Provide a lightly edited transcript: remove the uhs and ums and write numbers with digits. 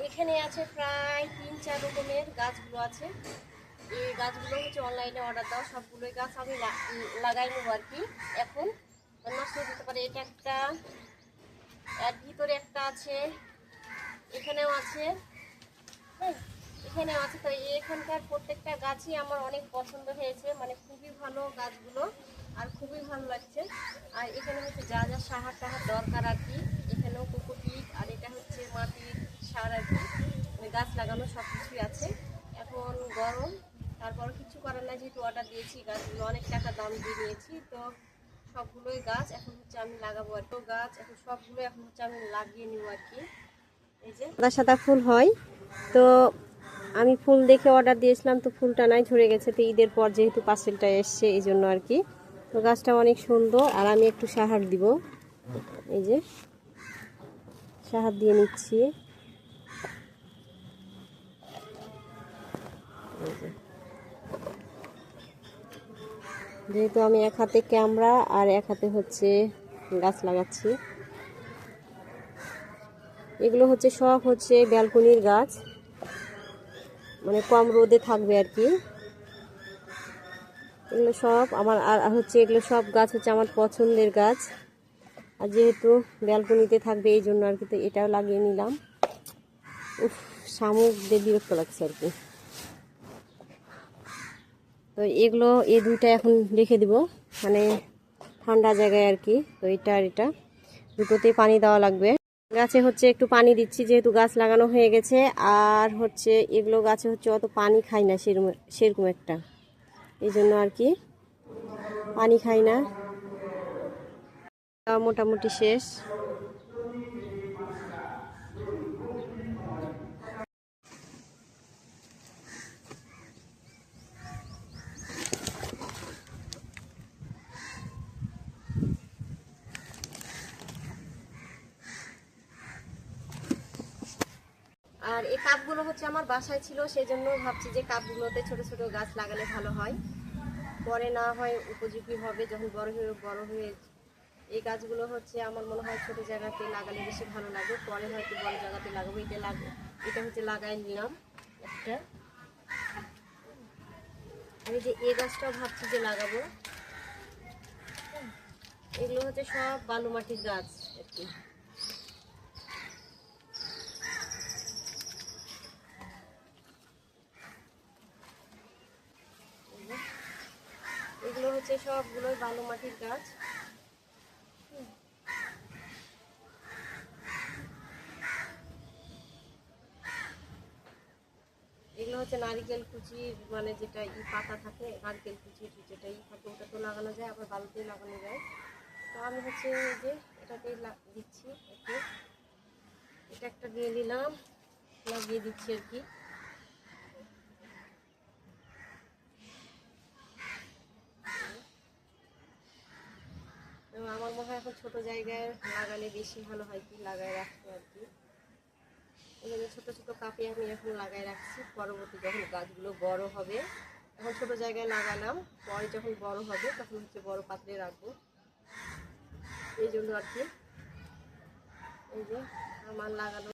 এখানে আছে প্রায় 3-4 রকমের গাছগুলো আছে। এই গাছগুলো হচ্ছে অনলাইনে অর্ডার দেওয়া, সবগুলোই গাছ আমি লাগাই নেবো আর কি। এখন নষ্ট হয়ে যেতে পারে। এটা একটা, এর ভিতরে একটা আছে, এখানেও আছে, হ্যাঁ এখানেও আছে। তো এখানকার প্রত্যেকটা গাছই আমার অনেক পছন্দ হয়েছে, মানে খুবই ভালো গাছগুলো আর খুবই ভালো লাগছে। আর এখানে হচ্ছে যা যা সাহার টাহার দরকার আর কি, এখানেও কোকোপিট আর এটা হচ্ছে মাটির সার আর কি, মানে গাছ লাগানো সব কিছুই আছে। এখন গরম, তারপর কিছু করার না, যেহেতু অর্ডার দিয়েছি, গাছগুলো অনেক টাকা দাম দিয়ে নিয়েছি, তো সবগুলোই গাছ এখন হচ্ছে আমি লাগাবো আর কি। গাছ এখন সবগুলো এখন হচ্ছে আমি লাগিয়ে নিব আর কি। এই যে সাদা সাদা ফুল হয়, তো আমি ফুল দেখে অর্ডার দিয়েছিলাম, তো ফুলটা নাই, ঝরে গেছে। তো ঈদের পর যেহেতু পার্সেলটা এসছে এই জন্য আর কি। তো গাছটা অনেক সুন্দর। আর আমি একটু সাহার দিব, এই যে সাহার দিয়ে নিচ্ছি। যেহেতু আমি এক হাতে ক্যামেরা আর এক হাতে হচ্ছে গাছ লাগাচ্ছি। এগুলো হচ্ছে সব হচ্ছে ব্যালকনির গাছ, মানে কম রোদে থাকবে আর কি। এগুলো সব আমার, আর হচ্ছে এগুলো সব গাছ হচ্ছে আমার পছন্দের গাছ। আর যেহেতু ব্যালকনিতে থাকবে এই জন্য আর কি, তো এটাও লাগিয়ে নিলাম। উফ, শামুক দিয়ে বিরক্ত লাগছে আর কি। তো এগুলো, এই দুইটা এখন রেখে দিব, মানে ঠান্ডা জায়গায় আর কি। তো এটা আর এটা দুটোতেই পানি দেওয়া লাগবে। গাছে হচ্ছে একটু পানি দিচ্ছি, যেহেতু গাছ লাগানো হয়ে গেছে। আর হচ্ছে এগুলো গাছে হচ্ছে অত পানি খায় না সেরকম একটা, এই জন্য আর কি পানি খাই না। মোটামুটি শেষ। আর এই কাপগুলো হচ্ছে আমার বাসায় ছিল, সেই জন্য ভাবছি যে কাপগুলোতে ছোট ছোট গাছ লাগালে ভালো হয়, পরে না হয় উপযোগী হবে যখন বড় হয়ে। এই গাছগুলো হচ্ছে আমার মনে হয় ছোট জায়গাতে লাগালে বেশি ভালো লাগে, পরে হয়তো বড় জায়গাতে লাগাবো। এটা হচ্ছে লাগাই নিলাম একটা। আমি যে এই গাছটাও ভাবছি যে লাগাবো। এগুলো হচ্ছে সব বালু মাটির গাছ আর কি। এগুলো হচ্ছে সবগুলোই বালু মাটির গাছ। এগুলো হচ্ছে নারিকেল কুচি, মানে যেটা পাতা থাকে, নারকেল কুচি যেটা থাকে ওটা তো লাগানো যায়, আবার বালুতে লাগানো যায়। তো আমি হচ্ছে এই যে এটাতে দিচ্ছি একটু, এটা একটা দিয়ে নিলাম, লাগিয়ে দিচ্ছি আর কি। তো আমার মনে হয় এখন ছোটো জায়গায় লাগালে বেশি ভালো হয় কি, লাগায় রাখতে আর কি। এখানে ছোটো ছোটো কাপে আমি এখন লাগায় রাখছি, পরবর্তী যখন গাছগুলো বড় হবে, এখন ছোটো জায়গায় লাগালাম, পরে যখন বড় হবে তখন হচ্ছে বড় পাত্রে রাখবো, এই জন্য আর কি। এই যে আমার লাগানো